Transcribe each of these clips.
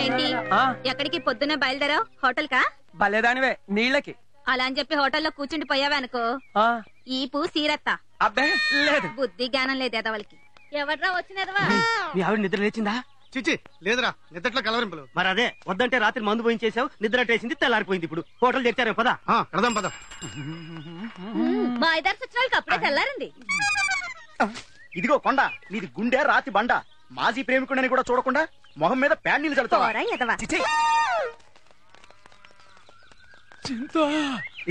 ఏంటి ఎక్కడికి పొద్దున్న బయలుదేరావు? హోటల్ కా? బలేదానివే నీళ్ళకి. అలా అని చెప్పి హోటల్లో కూర్చుండి పోయావనుకో ఈ పూ సీరత్తా. అబ్బే లేదు, బుద్ధి జ్ఞానం లేదు ఎదవలకి. ఎవడ్రా వచ్చినదవా? మీ ఆవిడ నిద్ర లేచిందా? చిచి లేదురా, నిద్రట్లో కలవరింపులు. మరి అదే వద్దంటే రాత్రి మందు పోయించేసావు, నిద్ర టేసింది, తెల్లారిపోయింది. ఇప్పుడు హోటల్ తెచ్చారు పదా. కడదాం పద. మా ఇద్దరు సచ్చినోళ్ళకి అప్పుడే తెల్లారండి. ఇదిగో కొండ, నీది గుండె రాతి బండ. మాజీ ప్రేమికుడని కూడా చూడకుండా మొహం మీద ప్యాడ్ నీళ్ళు చల్లుతావా?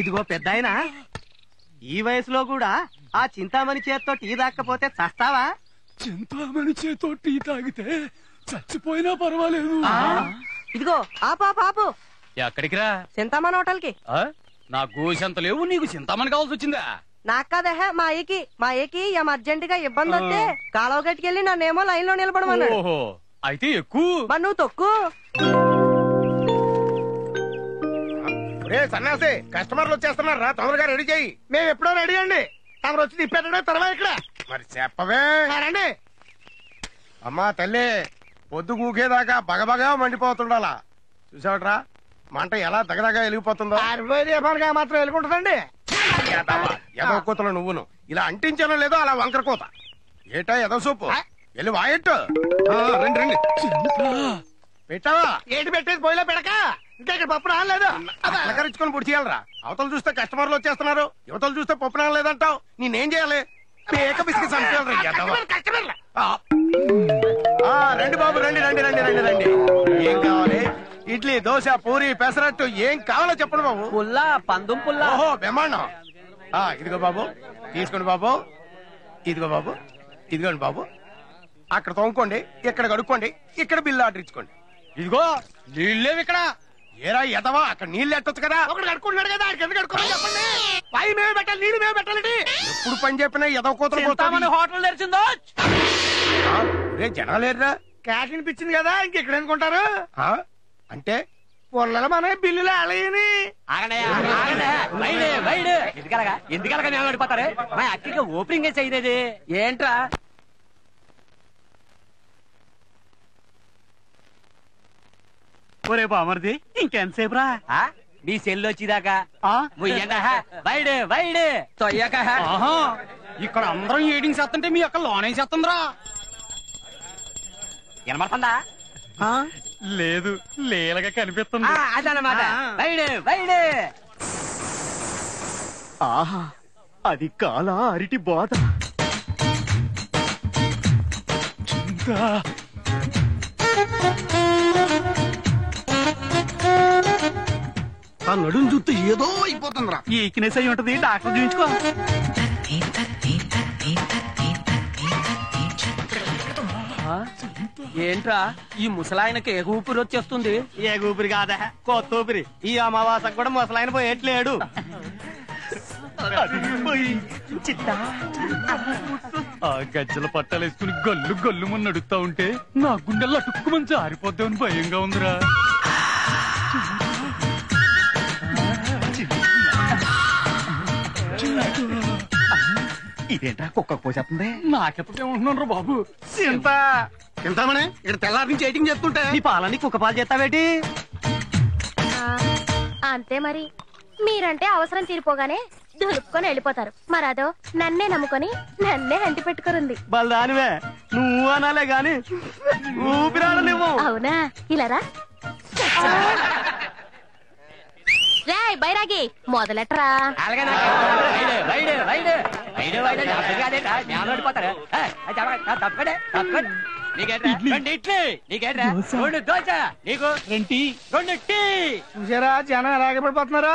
ఇదిగో పెద్దాయన, ఈ వయసులో కూడా ఆ చింతామణి చేత్తో టీ తాకపోతే చస్తావా? చింతామణి చేత్తో టీ తాగితే చచ్చిపోయినా పర్వాలేదు. ఇదిగో ఆపాపు. ఎక్కడికి రా? చింతామణి హోటల్ కి. నా గోషంత లేవు, నీకు చింతామణి కావాల్సి వచ్చిందా? నాకు కాదహే, మా అయ్యకి ఏం అర్జెంట్ గా ఇబ్బంది వస్తే కాలువ గట్టుకెళ్ళి నన్నేమో లైన్ లో నిలబడమన్నాడు. ఓహో, అయితే ఎక్కువ. మరి నువ్వు తొక్కు. సన్నాసి, కస్టమర్లు వచ్చేస్తున్నారు రా, తొందరగా రెడీ చేయి. మేము ఎప్పుడో రెడీ అండి, తమరు వచ్చి తిప్పేటడే తర్వాత ఇక్కడ. మరి చెప్పవే రండి. అమ్మా తల్లి, పొద్దు కూకేదాకా బగబగా మండిపోతుండాలా. చూసావట్రా మంట ఎలా దగదగా వెలిగిపోతుందో. మాత్రం వెలుగుంటుందండి. ఎదో కూతలు నువ్వును ఇలా అంటించానో లేదో అలా వంకర కూత. ఏటా ఎదో సూపు వెళ్ళి వాయట్టు. రండి రండి. పెట్టావా? ఏంటి పెట్టేది పోయిలో పెడక. ఇంకా ఇక్కడ పప్పు రాలేదు. అలకరించుకొని పొడి చేయాలరా. అవతలు చూస్తే కస్టమర్లు వచ్చేస్తున్నారు, యువతలు చూస్తే పప్పు రాలేదంటావు. నేనేం చేయాలి? పేక బిస్కి రండి బాబు, రండి రండి రండి రండి రండి. ఏం కావాలి? ఇడ్లీ, దోశ, పూరి, పెసరట్టు ఏం కావాలో చెప్పండి బాబు. పుల్లా, పందుం పుల్లా. ఓహో బ్రహ్మాండం. ఇదిగో బాబు, తీసుకోండి బాబు. ఇదిగో బాబు, ఇదిగోండి బాబు. అక్కడ తోముకోండి, ఇక్కడ కడుక్కోండి, ఇక్కడ బిల్లు ఆర్డర్ ఇచ్చుకోండి. ఇదిగో నీళ్ళేవి ఇక్కడ. ఏరా ఎదవా, అక్కడ నీళ్ళు ఎట్టొచ్చు కదా. ఒకటి కడుక్కున్నాడు కదా, ఎందుకు కడుక్కోమని చెప్పండి. పై మేము పెట్టాలి, నీళ్ళు మేము పెట్టాలండి. ఎప్పుడు పని చెప్పినా ఎదవ కూతురు హోటల్ తెరిచిందో. రే జనాలేరా, క్యాష్ అనిపించింది కదా, ఇంకెక్కడ ఎందుకుంటారు అంటే పొల్లల మన బిల్లులు అలయని. ఎందుకలగా నేను అడిపోతారు. మా అక్కడికి ఓపెనింగ్ చేయదేది ఏంట్రా? ఒరే బామర్ది, ఇంకెంతసేపు రా? మీ సెల్ వచ్చిదాకా ఇక్కడ అందరం ఏడింగ్ చేస్తుంటే మీ అక్క లోనే చేస్తుందిరా. వినమడుతుందా? లేదు, లేలగా కనిపిస్తుంది. అదనమాట. ఆహా, అది కాలా అరిటి బాధ. ఆ నడుం చూస్తే ఏదో అయిపోతుందిరా. ఈక్నెస్ అయి ఉంటది, డాక్టర్ చూపించుకో. ఏంట్రా ఈ ముసలాయనకి ఏ ఊపిరి వచ్చేస్తుంది? ఏ ఊపిరి కాదా, కొత్త ఊపిరి. ఈ అమావాసకు కూడా ముసలాయన పోయేట్లేడు. ఆ గజ్జల పట్టాలు వేసుకుని గల్లు గల్లు మన నడుస్తా ఉంటే నా గుండెల్లో అటుక్కుమని జారిపోద్దామని భయంగా ఉందిరా. ఇదేంటా కుక్క పోసేస్తుంది? నాకెప్పటికేమంటున్నాను రా బాబు. చింతామణి, ఇక్కడ తెల్లారి నుంచి ఎయిటింగ్ చెప్తుంటే నీ పాలని కుక్క పాలు చేస్తావేటి? అంతే మరి. మీరంటే అవసరం తీరిపోగానే దులుపుకొని వెళ్ళిపోతారు. మరదో నన్నే నమ్ముకొని నన్నే అంటి పెట్టుకురుంది. బలదానివే, నువ్వు అనాలే గాని ఊపిరాడు నువ్వు. అవునా? ఇలారా రేయ్ బైరాగి, మొదలెట్రా. చూసారా జనం ఎలాగే పడిపోతున్నారా?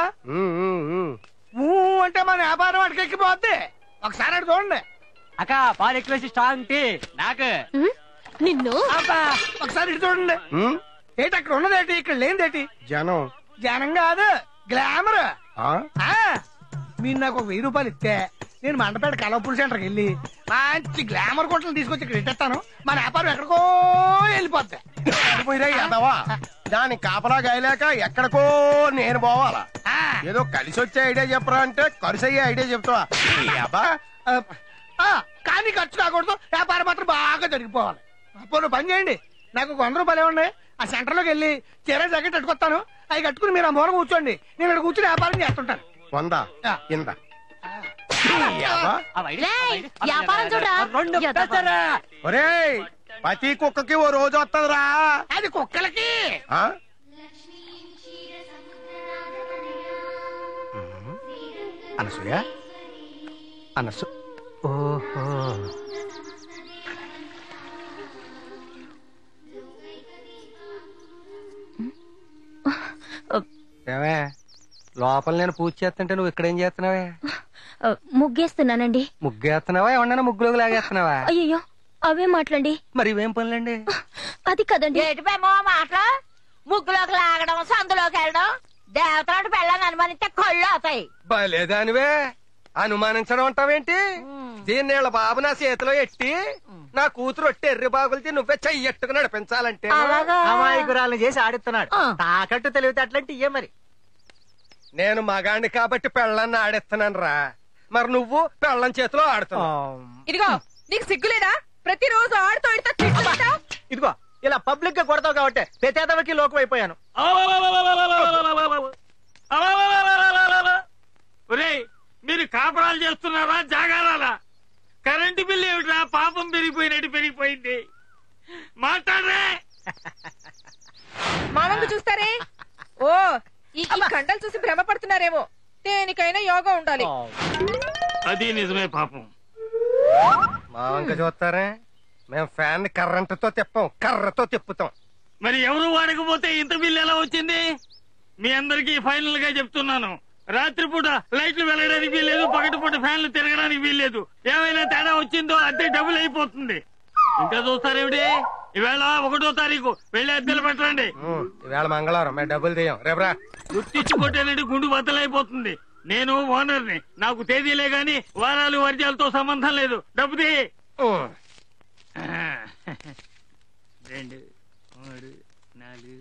అంటే మన వ్యాపారం వాటికి ఎక్కిపోద్ది. ఒకసారి అటు చూడండి. అక్క పాలు ఎక్కువ స్ట్రాంగ్ టీ నాకు. నిన్ను ఒకసారి ఇటు చూడండి. ఏంటి అక్కడ ఉన్నదేటి, ఇక్కడ లేనిదేటి? జనం. జనం కాదు, గ్లామర్. మీరు నాకు 1000 రూపాయలు ఇస్తే నేను మండపేట కలవపూడి సెంటర్కి వెళ్ళి మంచి గ్లామర్ కొట్టలు తీసుకొచ్చి ఇక్కడ ఇట్టేస్తాను. మన వ్యాపారం ఎక్కడికో వెళ్ళిపోద్ది. దాని కాపలా గాయలేక ఎక్కడికో నేను పోవాలా? ఏదో కలిసి వచ్చే ఐడియా చెప్పరా అంటే ఖర్చు అయ్యే ఐడియా చెప్తావా? కానీ ఖర్చు కాకూడదు, వ్యాపారం మాత్రం బాగా జరిగిపోవాలి. అప్పుడు పని చేయండి, నాకు 100 రూపాయలు ఇవ్వండి, ఆ సెంటర్ లోకి వెళ్ళి చీర జాకెట్ కట్టుకొస్తాను. అవి కట్టుకుని మీరు ఆ మూల కూర్చోండి, నేను ఇక్కడ కూర్చుని వ్యాపారం చేస్తుంటాను. వందా ఇందా వ్యాపారం చూడరా ఒరేయ్, ప్రతి కుక్కకి ఓ రోజు వస్తుందిరా. అది కుక్కలకి. అనసూయ అనసు ఓహో ఏమే లోపల నేను పూజ చేస్తుంటే నువ్వు ఇక్కడేం చేస్తున్నావే? ముగ్గేస్తున్నానండి. ముగ్గేస్తున్నావా ఏమన్నా ముగ్గులోకి లాగేస్తున్నావా? అయ్యో అవే మాట్లాడండి. మరి ఇవేం పనులండి? అది కదండి. ఏటిపేమో మాటలు, ముగ్గులోకి లాగడం, సందులోకి వెళ్ళడం, దేవతలాంటి పెళ్ళని అనుమానిస్తే కళ్ళు అవుతాయి. బలేదానివే, అనుమానించడం అంటావేంటి? దీన్నేళ్ళ బాబు నా చేతిలో ఎట్టి నా కూతురు ఒట్టి ఎర్రి బాగులతో నువ్వే చెయ్యట్టుకు నడిపించాలంటే అమాయకురాలను చేసి ఆడిస్తున్నాడు. తాకట్టు తెలివితే అట్లాంటి ఇయ్యే మరి. నేను మగాణ్ణి కాబట్టి పెళ్ళాన్ని ఆడిస్తున్నాను రా, మరి నువ్వు పెళ్ళం చేతిలో ఆడుతున్నావు. ఇదిగో నీకు సిగ్గులేదా? ప్రతిరోజు ఆడుతూ ఇదిగో ఇలా పబ్లిక్ గా కొడతావు కాబట్టి ప్రతేదవకి లోకం అయిపోయాను. మీరు కాపురాలు చేస్తున్నారా జాగారాలా? కరెంటు బిల్లు ఏమిట్రా పాపం పెరిగిపోయినట్టు పెరిగిపోయింది. మాట్లాడరే. మామంగు చూస్తారే. ఓ ఈ కండలు చూసి భ్రమపడుతున్నారేమో. దేనికైనా యోగా ఉండాలి. అది నిజమే పాపం. మా వంక చూస్తారే, మేము ఫ్యాన్ కర్రంటతో తిప్పం, కర్రతో తిప్పుతాం. మరి ఎవరు వాడకపోతే ఇంత బిల్లు ఎలా వచ్చింది? మీ అందరికీ ఫైనల్ గా చెప్తున్నాను, రాత్రిపూట లైట్లు వెళ్ళడానికి వీల్లేదు, పగటిపూట ఫ్యాన్లు తిరగడానికి వీల్లేదు. ఏమైనా తేడా వచ్చిందో అద్దె డబుల్ అయిపోతుంది. ఇంకా చూస్తారేమిటి? ఈవేళ 1వ తారీఖు వెళ్ళి అద్దెలు పెట్టండి. ఈవేళ మంగళవారం, మేము డబ్బులు తీయం. రేపరా గుర్తించుకుంటేనండి గుండు బద్దలైపోతుంది. నేను ఓనర్ని, నాకు తేదీలే గాని వారాలు వర్జాలతో సంబంధం లేదు. డబ్బు తీ. 2 3 4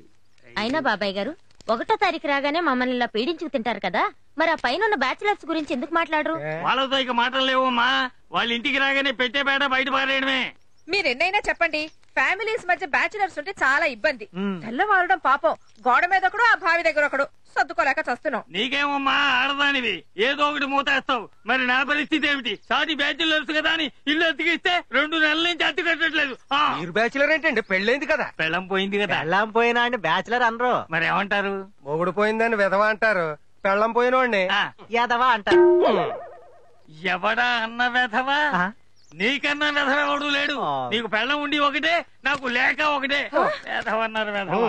అయినా బాబాయ్ గారు 1వ తారీఖు రాగానే మమ్మల్ని ఇలా పీడించుకు తింటారు కదా, మరి ఆ పైన ఉన్న బ్యాచిలర్స్ గురించి ఎందుకు మాట్లాడరు? వాళ్ళతో ఇక మాటలు లేవమ్మా. వాళ్ళ ఇంటికి రాగానే పెట్టే బేట బయట పారేయడమే. మీరెన్నైనా చెప్పండి, ఫ్యామిలీస్ మధ్య బ్యాచులర్స్ ఉంటే చాలా ఇబ్బంది. తెల్లవారడం పాపం, గోడ మీద ఒకడు, ఆ బావి దగ్గర ఒకడు, సర్దుకోలేక చస్తున్నాం. నీకేమమ్మా ఆడదానివి, ఏదో ఒకటి మూతేస్తావు. మరి నా పరిస్థితి ఏమిటి? సాటి బ్యాచులర్స్ కదా అని ఇల్లు అతికిస్తే 2 నెలల నుంచి అతి కట్టట్లేదు. మీరు బ్యాచులర్ ఏంటండి? పెళ్ళైంది కదా. పెళ్ళం పోయింది కదా. పెళ్ళాం పోయినా అండి బ్యాచులర్ అనరు. మరి ఏమంటారు? మొగుడు పోయిందని విధవ అంటారు, పెళ్ళం పోయినోడిని యాదవా అంటారు. ఎవడా అన్న వెధవా? నీకన్నా వెధవ ఎవడు లేడు. నీకు పెళ్ళం ఉండి ఒకటే, నాకు లేక ఒకటే. వెధవ అన్నారు వెధవ.